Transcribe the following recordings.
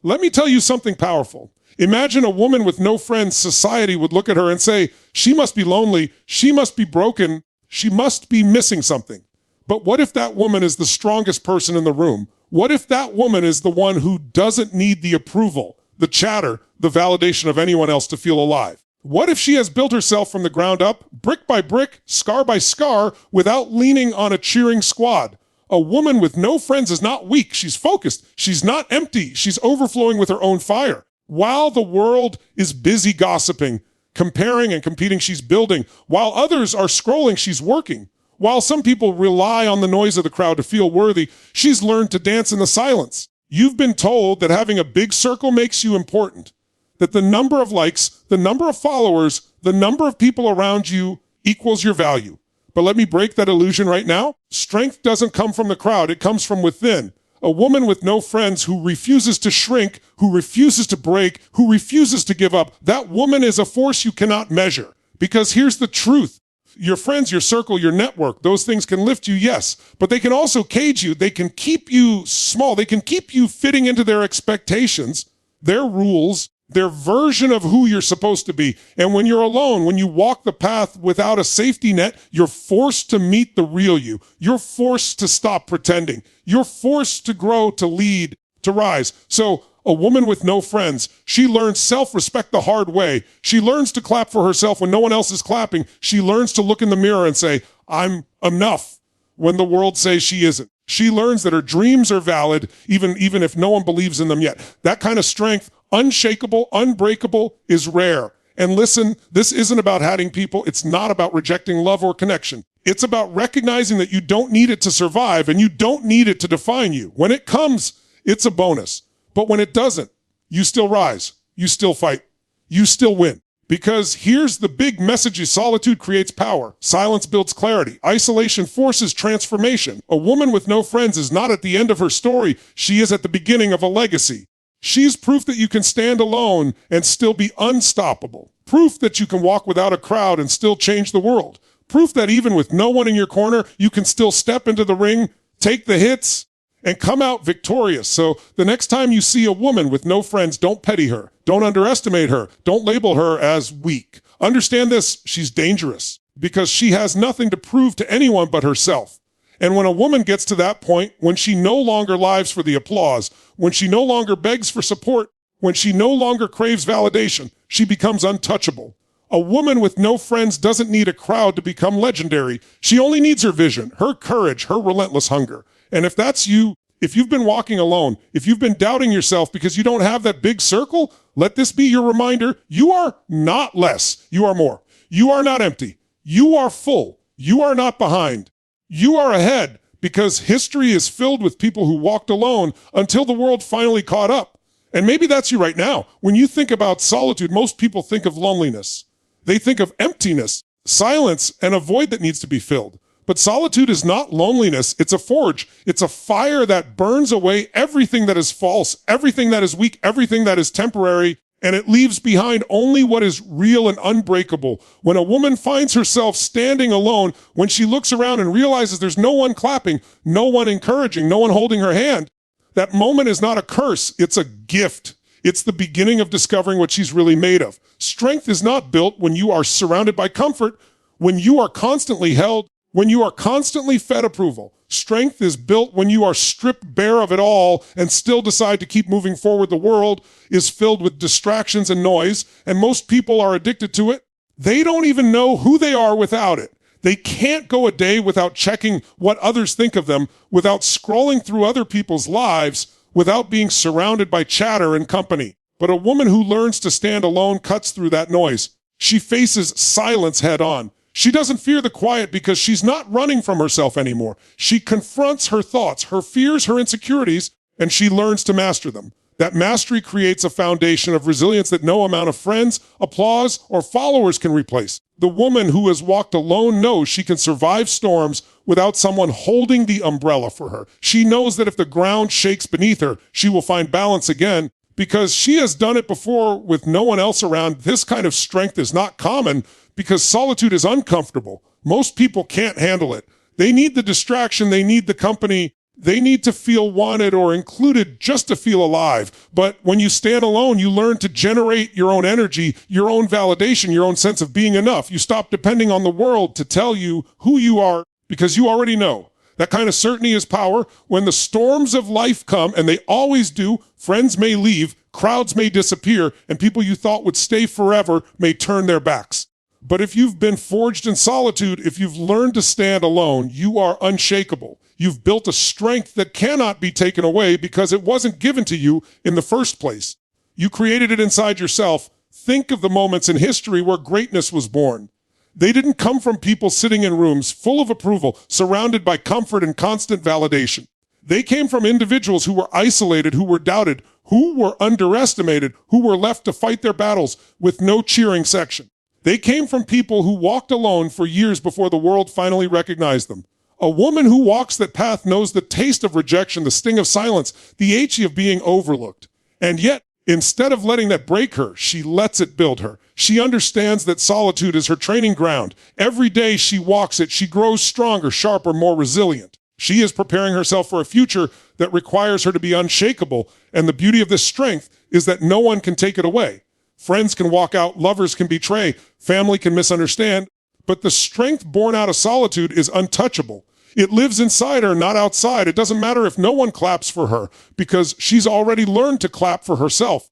Let me tell you something powerful. Imagine a woman with no friends. Society would look at her and say, she must be lonely, she must be broken, she must be missing something. But what if that woman is the strongest person in the room? What if that woman is the one who doesn't need the approval, the chatter, the validation of anyone else to feel alive? What if she has built herself from the ground up, brick by brick, scar by scar, without leaning on a cheering squad? A woman with no friends is not weak. She's focused. She's not empty. She's overflowing with her own fire. While the world is busy gossiping, comparing and competing, she's building. While others are scrolling, she's working. While some people rely on the noise of the crowd to feel worthy, she's learned to dance in the silence. You've been told that having a big circle makes you important, that the number of likes, the number of followers, the number of people around you equals your value. But let me break that illusion right now. Strength doesn't come from the crowd. It comes from within. A woman with no friends who refuses to shrink, who refuses to break, who refuses to give up, that woman is a force you cannot measure. Because here's the truth. Your friends, your circle, your network, those things can lift you, yes, but they can also cage you. They can keep you small. They can keep you fitting into their expectations, their rules, their version of who you're supposed to be. And when you're alone, when you walk the path without a safety net, you're forced to meet the real you. You're forced to stop pretending. You're forced to grow, to lead, to rise. So a woman with no friends, she learns self-respect the hard way. She learns to clap for herself when no one else is clapping. She learns to look in the mirror and say, I'm enough, when the world says she isn't. She learns that her dreams are valid, even if no one believes in them yet. That kind of strength, unshakable, unbreakable, is rare. And listen, this isn't about hating people. It's not about rejecting love or connection. It's about recognizing that you don't need it to survive and you don't need it to define you. When it comes, it's a bonus. But when it doesn't, you still rise. You still fight. You still win. Because here's the big message: solitude creates power. Silence builds clarity. Isolation forces transformation. A woman with no friends is not at the end of her story. She is at the beginning of a legacy. She's proof that you can stand alone and still be unstoppable. Proof that you can walk without a crowd and still change the world. Proof that even with no one in your corner, you can still step into the ring, take the hits, and come out victorious. So the next time you see a woman with no friends, don't petty her. Don't underestimate her. Don't label her as weak. Understand this: she's dangerous because she has nothing to prove to anyone but herself. And when a woman gets to that point, when she no longer lives for the applause, when she no longer begs for support, when she no longer craves validation, she becomes untouchable. A woman with no friends doesn't need a crowd to become legendary. She only needs her vision, her courage, her relentless hunger. And if that's you, if you've been walking alone, if you've been doubting yourself because you don't have that big circle, let this be your reminder: you are not less, you are more. You are not empty. You are full. You are not behind. You are ahead, because history is filled with people who walked alone until the world finally caught up. And maybe that's you right now. When you think about solitude, most people think of loneliness. They think of emptiness, silence, and a void that needs to be filled. But solitude is not loneliness. It's a forge. It's a fire that burns away everything that is false, everything that is weak, everything that is temporary, and it leaves behind only what is real and unbreakable. When a woman finds herself standing alone, when she looks around and realizes there's no one clapping, no one encouraging, no one holding her hand, that moment is not a curse, it's a gift. It's the beginning of discovering what she's really made of. Strength is not built when you are surrounded by comfort, when you are constantly held, when you are constantly fed approval. Strength is built when you are stripped bare of it all and still decide to keep moving forward. The world is filled with distractions and noise, and most people are addicted to it. They don't even know who they are without it. They can't go a day without checking what others think of them, without scrolling through other people's lives, without being surrounded by chatter and company. But a woman who learns to stand alone cuts through that noise. She faces silence head on. She doesn't fear the quiet because she's not running from herself anymore. She confronts her thoughts, her fears, her insecurities, and she learns to master them. That mastery creates a foundation of resilience that no amount of friends, applause, or followers can replace. The woman who has walked alone knows she can survive storms without someone holding the umbrella for her. She knows that if the ground shakes beneath her, she will find balance again because she has done it before with no one else around. This kind of strength is not common because solitude is uncomfortable. Most people can't handle it. They need the distraction. They need the company. They need to feel wanted or included just to feel alive. But when you stand alone, you learn to generate your own energy, your own validation, your own sense of being enough. You stop depending on the world to tell you who you are because you already know. That kind of certainty is power. When the storms of life come, and they always do, friends may leave, crowds may disappear, and people you thought would stay forever may turn their backs. But if you've been forged in solitude, if you've learned to stand alone, you are unshakable. You've built a strength that cannot be taken away because it wasn't given to you in the first place. You created it inside yourself. Think of the moments in history where greatness was born. They didn't come from people sitting in rooms full of approval, surrounded by comfort and constant validation. They came from individuals who were isolated, who were doubted, who were underestimated, who were left to fight their battles with no cheering section. They came from people who walked alone for years before the world finally recognized them. A woman who walks that path knows the taste of rejection, the sting of silence, the ache of being overlooked. And yet, instead of letting that break her, she lets it build her. She understands that solitude is her training ground. Every day she walks it, she grows stronger, sharper, more resilient. She is preparing herself for a future that requires her to be unshakable. And the beauty of this strength is that no one can take it away. Friends can walk out, lovers can betray, family can misunderstand, but the strength born out of solitude is untouchable. It lives inside her, not outside. It doesn't matter if no one claps for her, because she's already learned to clap for herself.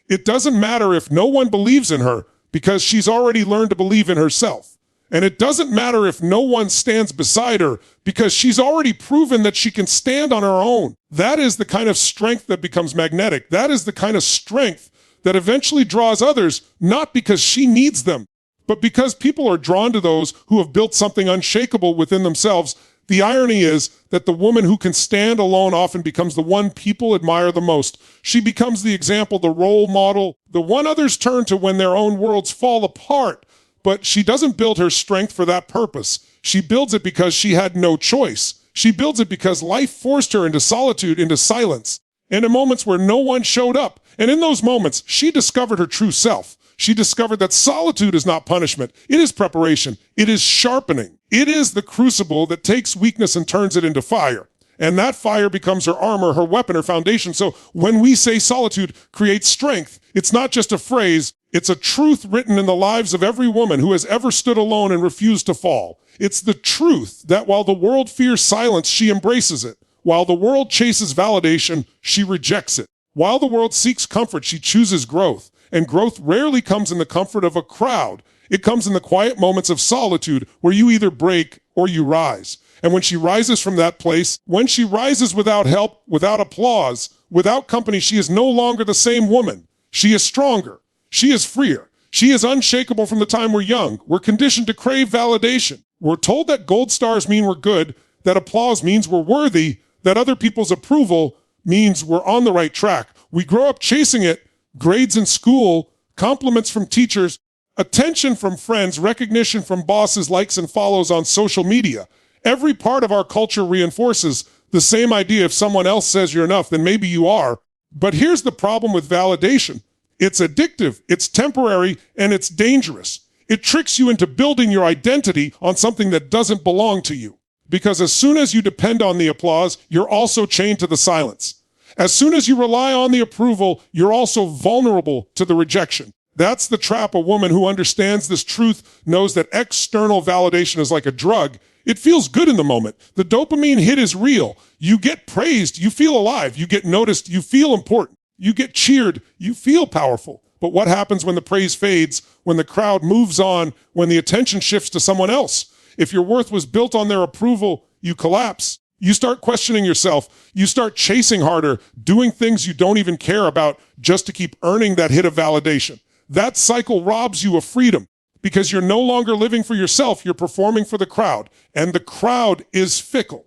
It doesn't matter if no one believes in her, because she's already learned to believe in herself. And it doesn't matter if no one stands beside her, because she's already proven that she can stand on her own. That is the kind of strength that becomes magnetic. That is the kind of strength that eventually draws others, not because she needs them, but because people are drawn to those who have built something unshakable within themselves. The irony is that the woman who can stand alone often becomes the one people admire the most. She becomes the example, the role model, the one others turn to when their own worlds fall apart. But she doesn't build her strength for that purpose. She builds it because she had no choice. She builds it because life forced her into solitude, into silence, and in moments where no one showed up. And in those moments, she discovered her true self. She discovered that solitude is not punishment. It is preparation. It is sharpening. It is the crucible that takes weakness and turns it into fire. And that fire becomes her armor, her weapon, her foundation. So when we say solitude creates strength, it's not just a phrase. It's a truth written in the lives of every woman who has ever stood alone and refused to fall. It's the truth that while the world fears silence, she embraces it. While the world chases validation, she rejects it. While the world seeks comfort, she chooses growth. And growth rarely comes in the comfort of a crowd. It comes in the quiet moments of solitude where you either break or you rise. And when she rises from that place, when she rises without help, without applause, without company, she is no longer the same woman. She is stronger. She is freer. She is unshakable from the time we're young. We're conditioned to crave validation. We're told that gold stars mean we're good, that applause means we're worthy, that other people's approval means we're on the right track. We grow up chasing it, grades in school, compliments from teachers, attention from friends, recognition from bosses, likes and follows on social media. Every part of our culture reinforces the same idea. If someone else says you're enough, then maybe you are. But here's the problem with validation. It's addictive, it's temporary, and it's dangerous. It tricks you into building your identity on something that doesn't belong to you. Because as soon as you depend on the applause, you're also chained to the silence. As soon as you rely on the approval, you're also vulnerable to the rejection. That's the trap. A woman who understands this truth knows that external validation is like a drug. It feels good in the moment. The dopamine hit is real. You get praised, you feel alive. You get noticed, you feel important. You get cheered, you feel powerful. But what happens when the praise fades, when the crowd moves on, when the attention shifts to someone else? If your worth was built on their approval, you collapse. You start questioning yourself. You start chasing harder, doing things you don't even care about just to keep earning that hit of validation. That cycle robs you of freedom because you're no longer living for yourself. You're performing for the crowd, and the crowd is fickle.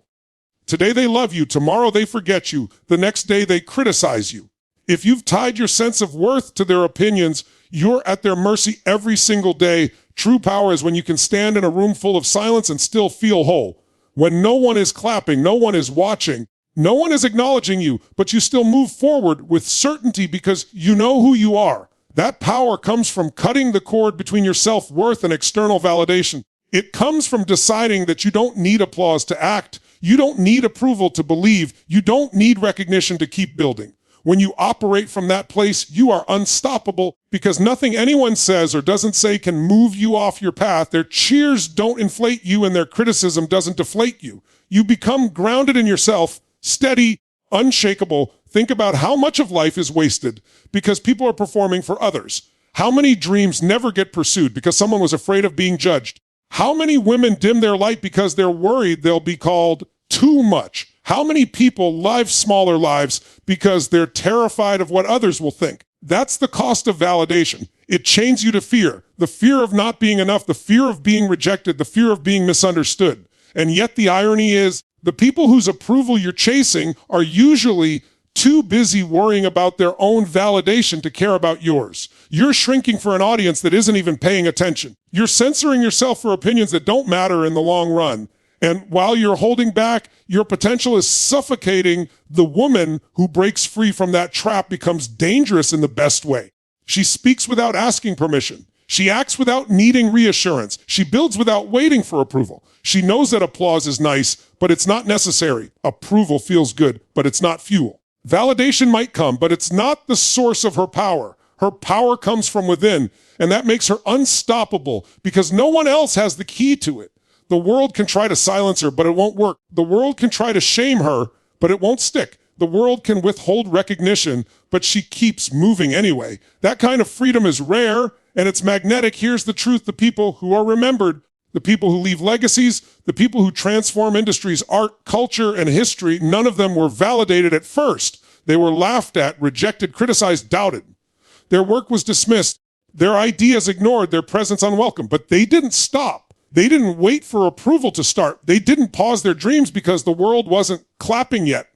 Today they love you. Tomorrow they forget you. The next day they criticize you. If you've tied your sense of worth to their opinions, you're at their mercy every single day. True power is when you can stand in a room full of silence and still feel whole. When no one is clapping, no one is watching, no one is acknowledging you, but you still move forward with certainty because you know who you are. That power comes from cutting the cord between your self-worth and external validation. It comes from deciding that you don't need applause to act. You don't need approval to believe. You don't need recognition to keep building. When you operate from that place, you are unstoppable because nothing anyone says or doesn't say can move you off your path. Their cheers don't inflate you and their criticism doesn't deflate you. You become grounded in yourself, steady, unshakable. Think about how much of life is wasted because people are performing for others. How many dreams never get pursued because someone was afraid of being judged? How many women dim their light because they're worried they'll be called too much? How many people live smaller lives because they're terrified of what others will think? That's the cost of validation. It chains you to fear, the fear of not being enough, the fear of being rejected, the fear of being misunderstood. And yet the irony is, the people whose approval you're chasing are usually too busy worrying about their own validation to care about yours. You're shrinking for an audience that isn't even paying attention. You're censoring yourself for opinions that don't matter in the long run. And while you're holding back, your potential is suffocating. The woman who breaks free from that trap becomes dangerous in the best way. She speaks without asking permission. She acts without needing reassurance. She builds without waiting for approval. She knows that applause is nice, but it's not necessary. Approval feels good, but it's not fuel. Validation might come, but it's not the source of her power. Her power comes from within, and that makes her unstoppable because no one else has the key to it. The world can try to silence her, but it won't work. The world can try to shame her, but it won't stick. The world can withhold recognition, but she keeps moving anyway. That kind of freedom is rare, and it's magnetic. Here's the truth. The people who are remembered, the people who leave legacies, the people who transform industries, art, culture, and history, none of them were validated at first. They were laughed at, rejected, criticized, doubted. Their work was dismissed, their ideas ignored, their presence unwelcome, but they didn't stop. They didn't wait for approval to start. They didn't pause their dreams because the world wasn't clapping yet.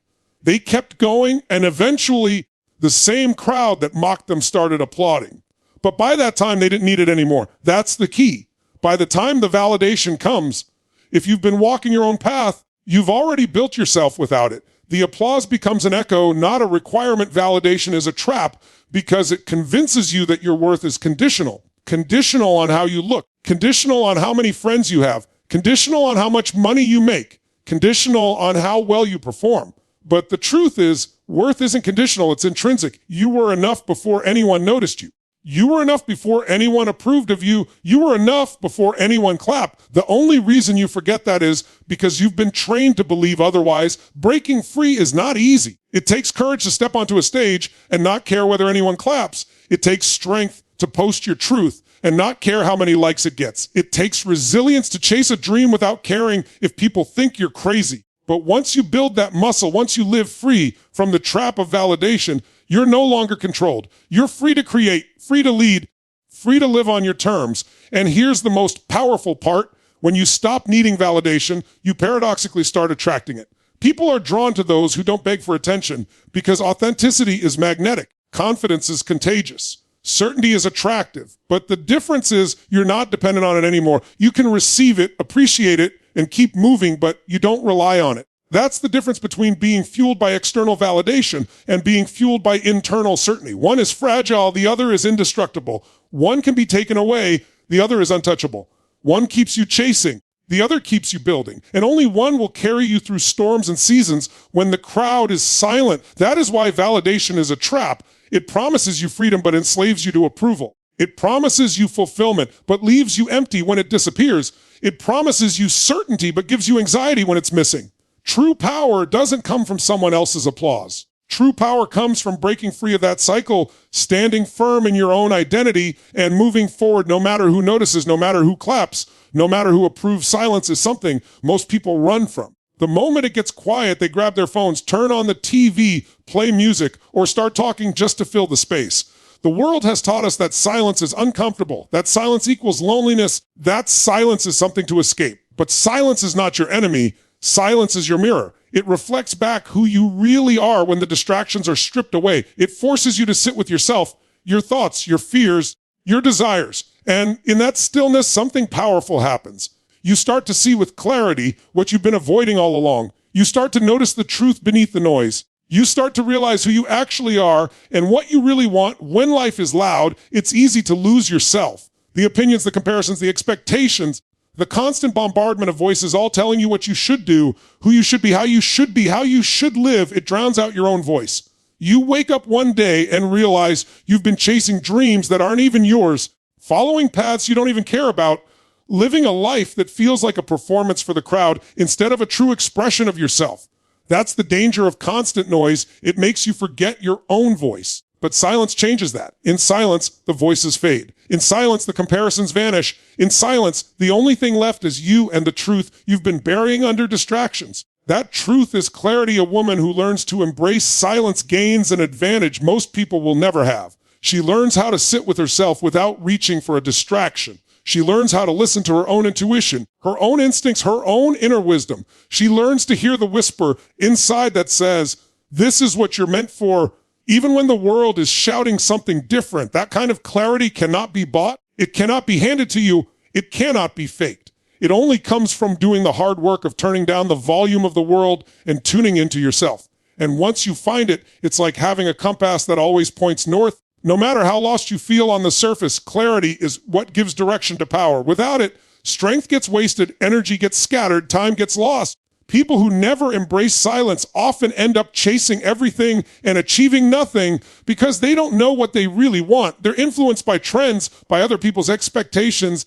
They kept going, and eventually the same crowd that mocked them started applauding. But by that time, they didn't need it anymore. That's the key. By the time the validation comes, if you've been walking your own path, you've already built yourself without it. The applause becomes an echo, not a requirement. Validation is a trap because it convinces you that your worth is conditional. Conditional on how you look, conditional on how many friends you have, conditional on how much money you make, conditional on how well you perform. But the truth is, worth isn't conditional, it's intrinsic. You were enough before anyone noticed you. You were enough before anyone approved of you. You were enough before anyone clapped. The only reason you forget that is because you've been trained to believe otherwise. Breaking free is not easy. It takes courage to step onto a stage and not care whether anyone claps. It takes strength to post your truth and not care how many likes it gets. It takes resilience to chase a dream without caring if people think you're crazy. But once you build that muscle, once you live free from the trap of validation, you're no longer controlled. You're free to create, free to lead, free to live on your terms. And here's the most powerful part. When you stop needing validation, you paradoxically start attracting it. People are drawn to those who don't beg for attention because authenticity is magnetic. Confidence is contagious. Certainty is attractive. But the difference is you're not dependent on it anymore. You can receive it, appreciate it, and keep moving, but you don't rely on it. That's the difference between being fueled by external validation and being fueled by internal certainty. One is fragile, the other is indestructible. One can be taken away, the other is untouchable. One keeps you chasing, the other keeps you building. And only one will carry you through storms and seasons when the crowd is silent. That is why validation is a trap. It promises you freedom, but enslaves you to approval. It promises you fulfillment, but leaves you empty when it disappears. It promises you certainty, but gives you anxiety when it's missing. True power doesn't come from someone else's applause. True power comes from breaking free of that cycle, standing firm in your own identity, and moving forward no matter who notices, no matter who claps, no matter who approves. Silence is something most people run from. The moment it gets quiet, they grab their phones, turn on the TV, play music, or start talking just to fill the space. The world has taught us that silence is uncomfortable, that silence equals loneliness, that silence is something to escape. But silence is not your enemy. Silence is your mirror. It reflects back who you really are when the distractions are stripped away. It forces you to sit with yourself, your thoughts, your fears, your desires. And in that stillness, something powerful happens. You start to see with clarity what you've been avoiding all along. You start to notice the truth beneath the noise. You start to realize who you actually are and what you really want. When life is loud, it's easy to lose yourself. The opinions, the comparisons, the expectations, The constant bombardment of voices all telling you what you should do, who you should be, how you should live, it drowns out your own voice. You wake up one day and realize you've been chasing dreams that aren't even yours, following paths you don't even care about, living a life that feels like a performance for the crowd instead of a true expression of yourself. That's the danger of constant noise. It makes you forget your own voice. But silence changes that. In silence, the voices fade. In silence, the comparisons vanish. In silence, the only thing left is you and the truth you've been burying under distractions. That truth is clarity. A woman who learns to embrace silence gains an advantage most people will never have. She learns how to sit with herself without reaching for a distraction. She learns how to listen to her own intuition, her own instincts, her own inner wisdom. She learns to hear the whisper inside that says, this is what you're meant for, even when the world is shouting something different. That kind of clarity cannot be bought. It cannot be handed to you. It cannot be faked. It only comes from doing the hard work of turning down the volume of the world and tuning into yourself. And once you find it, it's like having a compass that always points north. No matter how lost you feel on the surface, clarity is what gives direction to power. Without it, strength gets wasted, energy gets scattered, time gets lost. People who never embrace silence often end up chasing everything and achieving nothing because they don't know what they really want. They're influenced by trends, by other people's expectations,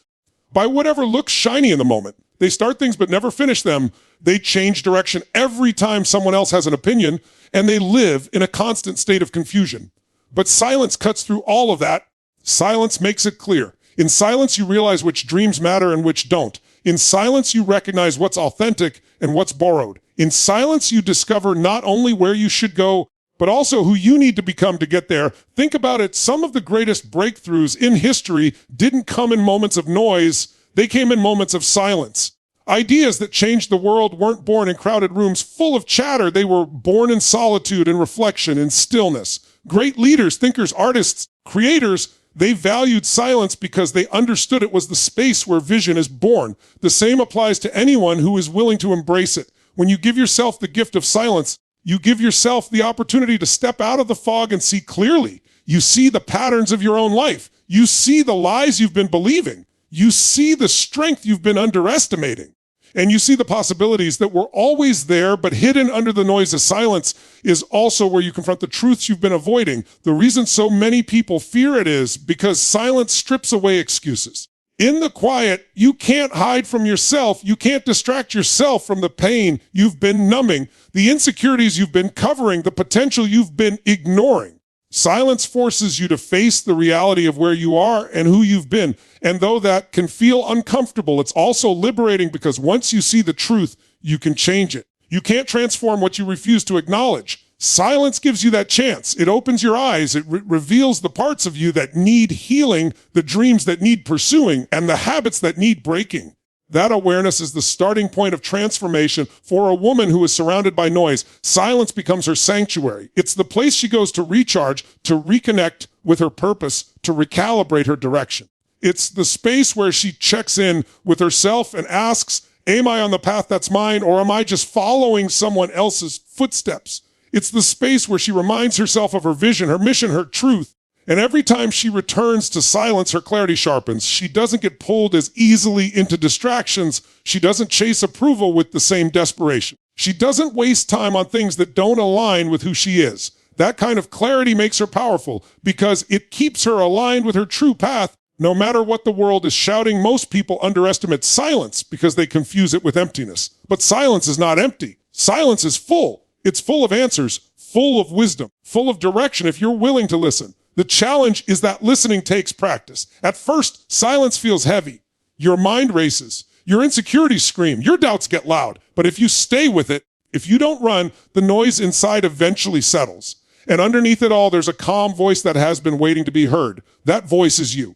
by whatever looks shiny in the moment. They start things but never finish them. They change direction every time someone else has an opinion, and they live in a constant state of confusion. But silence cuts through all of that. Silence makes it clear. In silence, you realize which dreams matter and which don't. In silence, you recognize what's authentic and what's borrowed. In silence, you discover not only where you should go, but also who you need to become to get there. Think about it. Some of the greatest breakthroughs in history didn't come in moments of noise. They came in moments of silence. Ideas that changed the world weren't born in crowded rooms full of chatter. They were born in solitude and reflection and stillness. Great leaders, thinkers, artists, creators, they valued silence because they understood it was the space where vision is born. The same applies to anyone who is willing to embrace it. When you give yourself the gift of silence, you give yourself the opportunity to step out of the fog and see clearly. You see the patterns of your own life. You see the lies you've been believing. You see the strength you've been underestimating. And you see the possibilities that were always there, but hidden under the noise of silence is also where you confront the truths you've been avoiding. The reason so many people fear it is because silence strips away excuses. In the quiet, you can't hide from yourself. You can't distract yourself from the pain you've been numbing, the insecurities you've been covering, the potential you've been ignoring. Silence forces you to face the reality of where you are and who you've been. And though that can feel uncomfortable, it's also liberating because once you see the truth, you can change it. You can't transform what you refuse to acknowledge. Silence gives you that chance. It opens your eyes. It reveals the parts of you that need healing, the dreams that need pursuing, and the habits that need breaking. That awareness is the starting point of transformation for a woman who is surrounded by noise. Silence becomes her sanctuary. It's the place she goes to recharge, to reconnect with her purpose, to recalibrate her direction. It's the space where she checks in with herself and asks, am I on the path that's mine, or am I just following someone else's footsteps? It's the space where she reminds herself of her vision, her mission, her truth. And every time she returns to silence, her clarity sharpens. She doesn't get pulled as easily into distractions. She doesn't chase approval with the same desperation. She doesn't waste time on things that don't align with who she is. That kind of clarity makes her powerful because it keeps her aligned with her true path. No matter what the world is shouting, most people underestimate silence because they confuse it with emptiness. But silence is not empty. Silence is full. It's full of answers, full of wisdom, full of direction if you're willing to listen. The challenge is that listening takes practice. At first, silence feels heavy. Your mind races. Your insecurities scream. Your doubts get loud. But if you stay with it, if you don't run, the noise inside eventually settles. And underneath it all, there's a calm voice that has been waiting to be heard. That voice is you.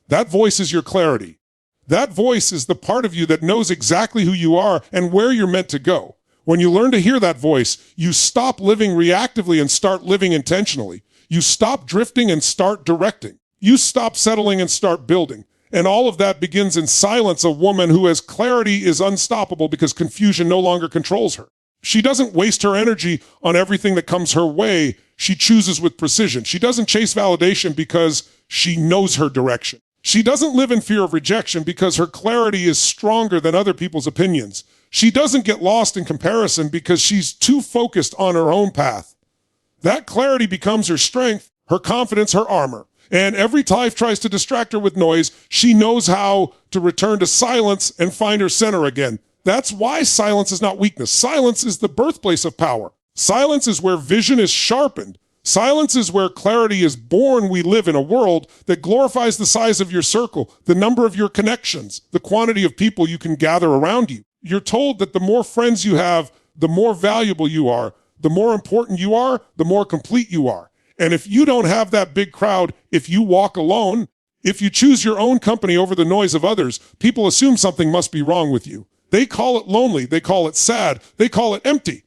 That voice is your clarity. That voice is the part of you that knows exactly who you are and where you're meant to go. When you learn to hear that voice, you stop living reactively and start living intentionally. You stop drifting and start directing. You stop settling and start building. And all of that begins in silence. A woman who has clarity is unstoppable because confusion no longer controls her. She doesn't waste her energy on everything that comes her way. She chooses with precision. She doesn't chase validation because she knows her direction. She doesn't live in fear of rejection because her clarity is stronger than other people's opinions. She doesn't get lost in comparison because she's too focused on her own path. That clarity becomes her strength, her confidence, her armor. And every time life tries to distract her with noise, she knows how to return to silence and find her center again. That's why silence is not weakness. Silence is the birthplace of power. Silence is where vision is sharpened. Silence is where clarity is born. We live in a world that glorifies the size of your circle, the number of your connections, the quantity of people you can gather around you. You're told that the more friends you have, the more valuable you are, the more important you are, the more complete you are. And if you don't have that big crowd, if you walk alone, if you choose your own company over the noise of others, people assume something must be wrong with you. They call it lonely. They call it sad. They call it empty.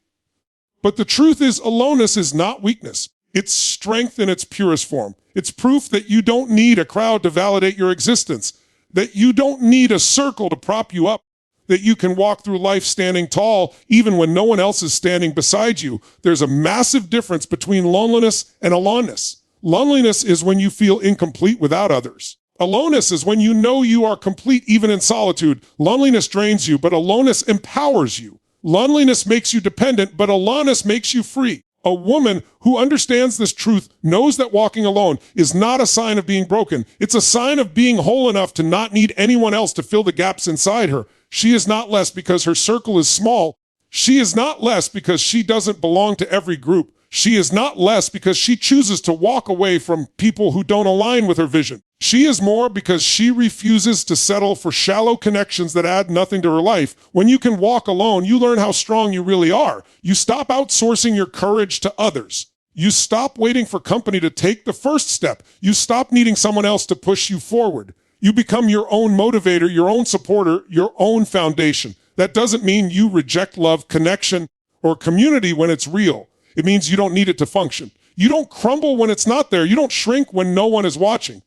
But the truth is, aloneness is not weakness. It's strength in its purest form. It's proof that you don't need a crowd to validate your existence, that you don't need a circle to prop you up, that you can walk through life standing tall even when no one else is standing beside you. There's a massive difference between loneliness and aloneness. Loneliness is when you feel incomplete without others. Aloneness is when you know you are complete even in solitude. Loneliness drains you, but aloneness empowers you. Loneliness makes you dependent, but aloneness makes you free. A woman who understands this truth knows that walking alone is not a sign of being broken. It's a sign of being whole enough to not need anyone else to fill the gaps inside her. She is not less because her circle is small. She is not less because she doesn't belong to every group. She is not less because she chooses to walk away from people who don't align with her vision. She is more because she refuses to settle for shallow connections that add nothing to her life. When you can walk alone, you learn how strong you really are. You stop outsourcing your courage to others. You stop waiting for company to take the first step. You stop needing someone else to push you forward. You become your own motivator, your own supporter, your own foundation. That doesn't mean you reject love, connection, or community when it's real. It means you don't need it to function. You don't crumble when it's not there. You don't shrink when no one is watching.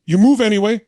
You move anyway.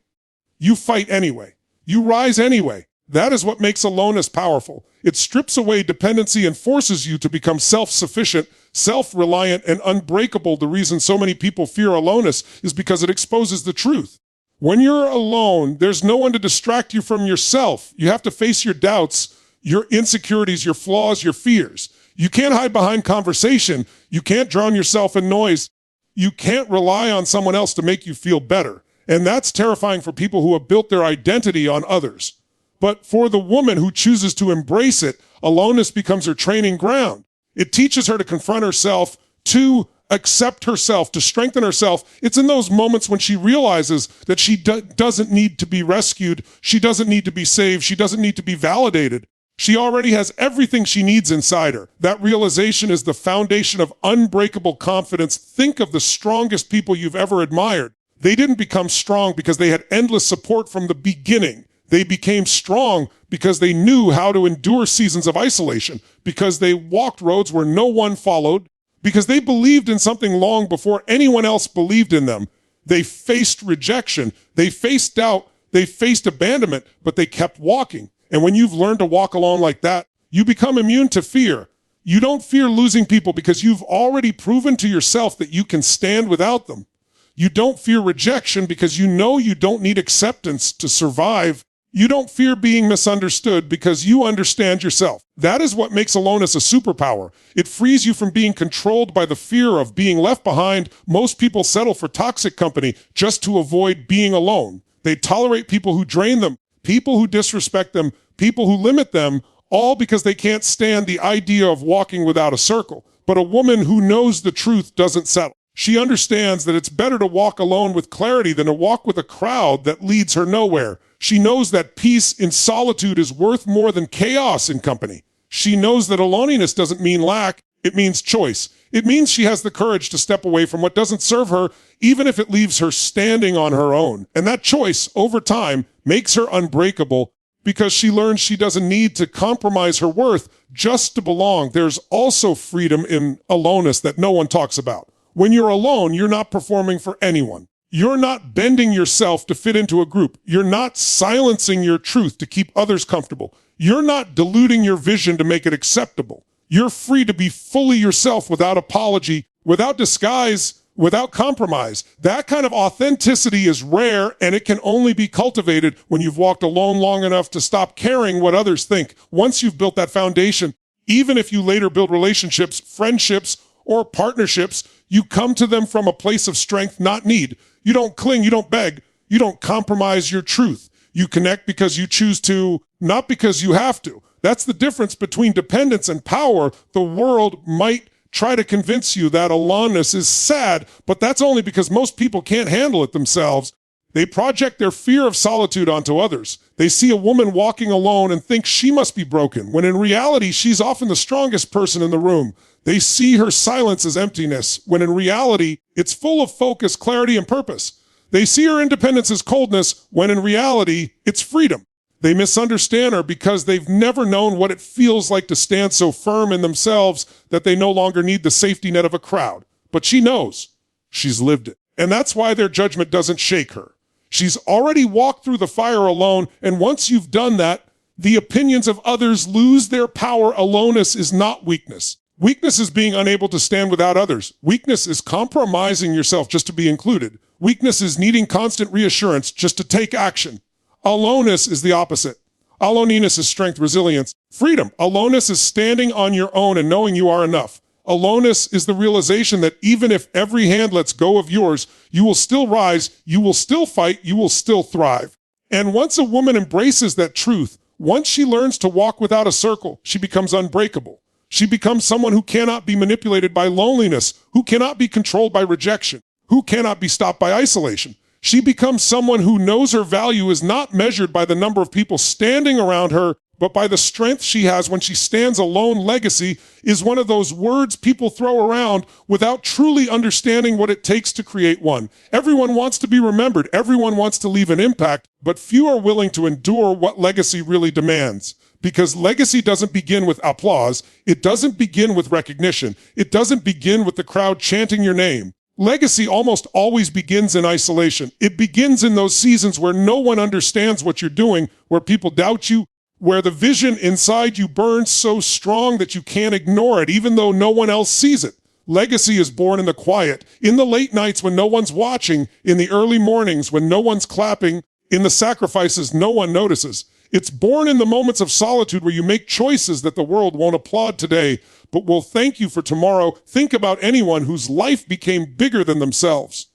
You fight anyway. You rise anyway. That is what makes aloneness powerful. It strips away dependency and forces you to become self-sufficient, self-reliant, and unbreakable. The reason so many people fear aloneness is because it exposes the truth. When you're alone, there's no one to distract you from yourself. You have to face your doubts, your insecurities, your flaws, your fears. You can't hide behind conversation. You can't drown yourself in noise. You can't rely on someone else to make you feel better. And that's terrifying for people who have built their identity on others. But for the woman who chooses to embrace it, aloneness becomes her training ground. It teaches her to confront herself, to accept herself, to strengthen herself. It's in those moments when she realizes that she doesn't need to be rescued. She doesn't need to be saved. She doesn't need to be validated. She already has everything she needs inside her. That realization is the foundation of unbreakable confidence. Think of the strongest people you've ever admired. They didn't become strong because they had endless support from the beginning. They became strong because they knew how to endure seasons of isolation, because they walked roads where no one followed, because they believed in something long before anyone else believed in them. They faced rejection. They faced doubt. They faced abandonment, but they kept walking. And when you've learned to walk alone like that, you become immune to fear. You don't fear losing people because you've already proven to yourself that you can stand without them. You don't fear rejection because you know you don't need acceptance to survive. You don't fear being misunderstood because you understand yourself. That is what makes aloneness a superpower. It frees you from being controlled by the fear of being left behind. Most people settle for toxic company just to avoid being alone. They tolerate people who drain them, people who disrespect them, people who limit them, all because they can't stand the idea of walking without a circle. But a woman who knows the truth doesn't settle. She understands that it's better to walk alone with clarity than to walk with a crowd that leads her nowhere. She knows that peace in solitude is worth more than chaos in company. She knows that aloneness doesn't mean lack, it means choice. It means she has the courage to step away from what doesn't serve her, even if it leaves her standing on her own. And that choice, over time, makes her unbreakable because she learns she doesn't need to compromise her worth just to belong. There's also freedom in aloneness that no one talks about. When you're alone, you're not performing for anyone. You're not bending yourself to fit into a group. You're not silencing your truth to keep others comfortable. You're not diluting your vision to make it acceptable. You're free to be fully yourself without apology, without disguise, without compromise. That kind of authenticity is rare, and it can only be cultivated when you've walked alone long enough to stop caring what others think. Once you've built that foundation, even if you later build relationships, friendships, or partnerships, you come to them from a place of strength, not need. You don't cling, you don't beg, you don't compromise your truth. You connect because you choose to, not because you have to. That's the difference between dependence and power. The world might try to convince you that aloneness is sad, but that's only because most people can't handle it themselves. They project their fear of solitude onto others. They see a woman walking alone and think she must be broken, when in reality, she's often the strongest person in the room. They see her silence as emptiness, when in reality, it's full of focus, clarity, and purpose. They see her independence as coldness, when in reality, it's freedom. They misunderstand her because they've never known what it feels like to stand so firm in themselves that they no longer need the safety net of a crowd. But she knows. She's lived it. And that's why their judgment doesn't shake her. She's already walked through the fire alone, and once you've done that, the opinions of others lose their power. Aloneness is not weakness. Weakness is being unable to stand without others. Weakness is compromising yourself just to be included. Weakness is needing constant reassurance just to take action. Aloneness is the opposite. Aloneness is strength, resilience, freedom. Aloneness is standing on your own and knowing you are enough. Aloneness is the realization that even if every hand lets go of yours, you will still rise, you will still fight, you will still thrive. And once a woman embraces that truth, once she learns to walk without a circle, she becomes unbreakable. She becomes someone who cannot be manipulated by loneliness, who cannot be controlled by rejection, who cannot be stopped by isolation. She becomes someone who knows her value is not measured by the number of people standing around her, but by the strength she has when she stands alone. Legacy is one of those words people throw around without truly understanding what it takes to create one. Everyone wants to be remembered. Everyone wants to leave an impact, but few are willing to endure what legacy really demands. Because legacy doesn't begin with applause. It doesn't begin with recognition. It doesn't begin with the crowd chanting your name. Legacy almost always begins in isolation. It begins in those seasons where no one understands what you're doing, where people doubt you, where the vision inside you burns so strong that you can't ignore it, even though no one else sees it. Legacy is born in the quiet, in the late nights when no one's watching, in the early mornings when no one's clapping, in the sacrifices no one notices. It's born in the moments of solitude where you make choices that the world won't applaud today, but will thank you for tomorrow. Think about anyone whose life became bigger than themselves.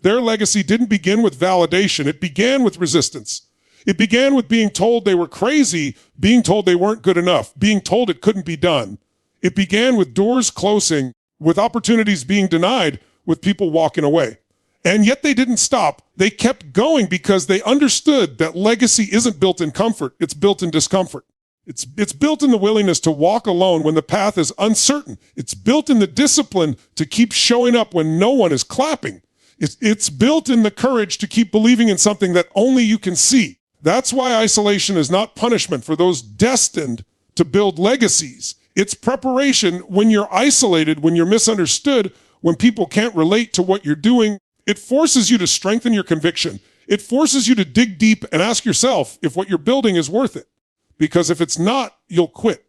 Their legacy didn't begin with validation. It began with resistance. It began with being told they were crazy, being told they weren't good enough, being told it couldn't be done. It began with doors closing, with opportunities being denied, with people walking away. And yet they didn't stop. They kept going because they understood that legacy isn't built in comfort. It's built in discomfort. It's built in the willingness to walk alone when the path is uncertain. It's built in the discipline to keep showing up when no one is clapping. It's built in the courage to keep believing in something that only you can see. That's why isolation is not punishment for those destined to build legacies. It's preparation when you're isolated, when you're misunderstood, when people can't relate to what you're doing. It forces you to strengthen your conviction. It forces you to dig deep and ask yourself if what you're building is worth it. Because if it's not, you'll quit.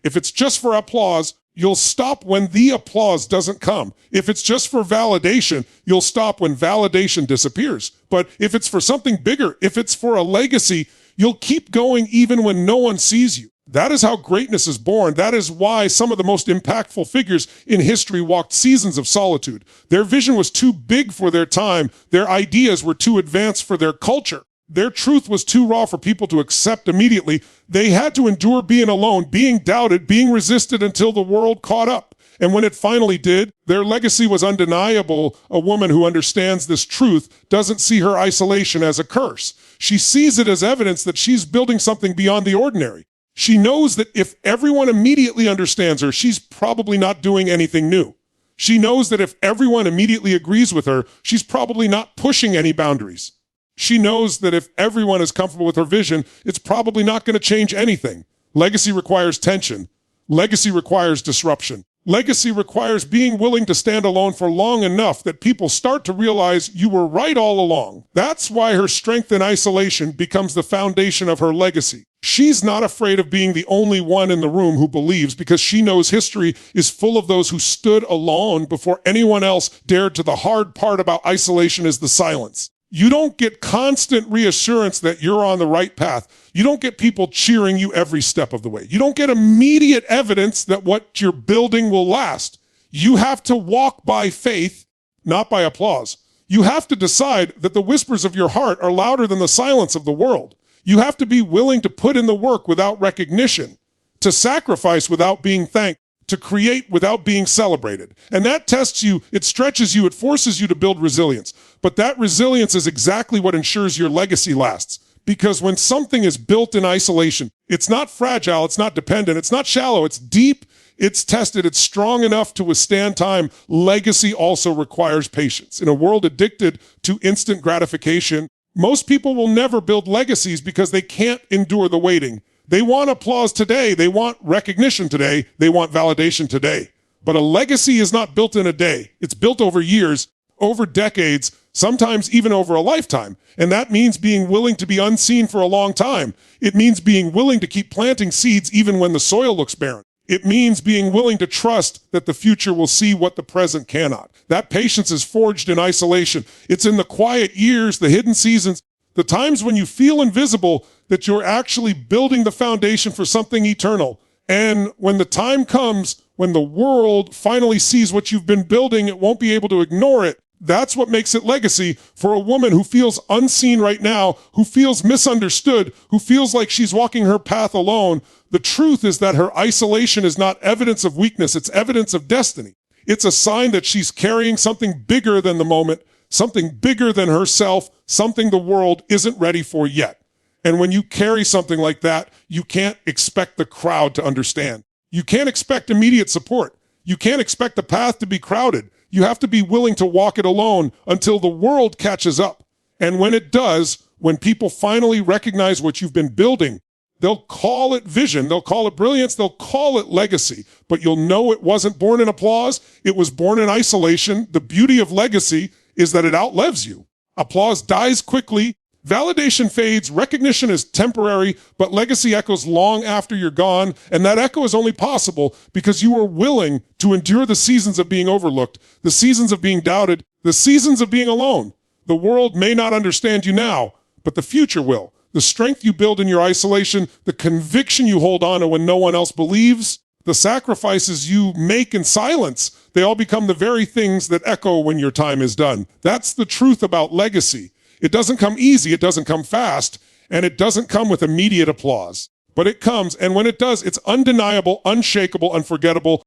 If it's just for applause, you'll stop when the applause doesn't come. If it's just for validation, you'll stop when validation disappears. But if it's for something bigger, if it's for a legacy, you'll keep going even when no one sees you. That is how greatness is born. That is why some of the most impactful figures in history walked seasons of solitude. Their vision was too big for their time. Their ideas were too advanced for their culture. Their truth was too raw for people to accept immediately. They had to endure being alone, being doubted, being resisted until the world caught up. And when it finally did, their legacy was undeniable. A woman who understands this truth doesn't see her isolation as a curse. She sees it as evidence that she's building something beyond the ordinary. She knows that if everyone immediately understands her, she's probably not doing anything new. She knows that if everyone immediately agrees with her, she's probably not pushing any boundaries. She knows that if everyone is comfortable with her vision, it's probably not going to change anything. Legacy requires tension. Legacy requires disruption. Legacy requires being willing to stand alone for long enough that people start to realize you were right all along. That's why her strength in isolation becomes the foundation of her legacy. She's not afraid of being the only one in the room who believes, because she knows history is full of those who stood alone before anyone else dared to. The hard part about isolation is the silence. You don't get constant reassurance that you're on the right path. You don't get people cheering you every step of the way. You don't get immediate evidence that what you're building will last. You have to walk by faith, not by applause. You have to decide that the whispers of your heart are louder than the silence of the world. You have to be willing to put in the work without recognition, to sacrifice without being thanked, to create without being celebrated. And that tests you, it stretches you, it forces you to build resilience. But that resilience is exactly what ensures your legacy lasts. Because when something is built in isolation, it's not fragile, it's not dependent, it's not shallow, it's deep, it's tested, it's strong enough to withstand time. Legacy also requires patience. In a world addicted to instant gratification, most people will never build legacies because they can't endure the waiting. They want applause today. They want recognition today. They want validation today. But a legacy is not built in a day. It's built over years, over decades, sometimes even over a lifetime. And that means being willing to be unseen for a long time. It means being willing to keep planting seeds even when the soil looks barren. It means being willing to trust that the future will see what the present cannot. That patience is forged in isolation. It's in the quiet years, the hidden seasons, the times when you feel invisible, that you're actually building the foundation for something eternal. And when the time comes, when the world finally sees what you've been building, it won't be able to ignore it. That's what makes it legacy for a woman who feels unseen right now, who feels misunderstood, who feels like she's walking her path alone. The truth is that her isolation is not evidence of weakness, it's evidence of destiny. It's a sign that she's carrying something bigger than the moment, something bigger than herself, something the world isn't ready for yet. And when you carry something like that, you can't expect the crowd to understand. You can't expect immediate support. You can't expect the path to be crowded. You have to be willing to walk it alone until the world catches up. And when it does, when people finally recognize what you've been building, they'll call it vision, they'll call it brilliance, they'll call it legacy. But you'll know it wasn't born in applause, it was born in isolation. The beauty of legacy is that it outlives you. Applause dies quickly, validation fades, recognition is temporary, but legacy echoes long after you're gone. And that echo is only possible because you were willing to endure the seasons of being overlooked, the seasons of being doubted, the seasons of being alone. The world may not understand you now, but the future will. The strength you build in your isolation, the conviction you hold on to when no one else believes, the sacrifices you make in silence, they all become the very things that echo when your time is done. That's the truth about legacy. It doesn't come easy, it doesn't come fast, and it doesn't come with immediate applause. But it comes, and when it does, it's undeniable, unshakable, unforgettable,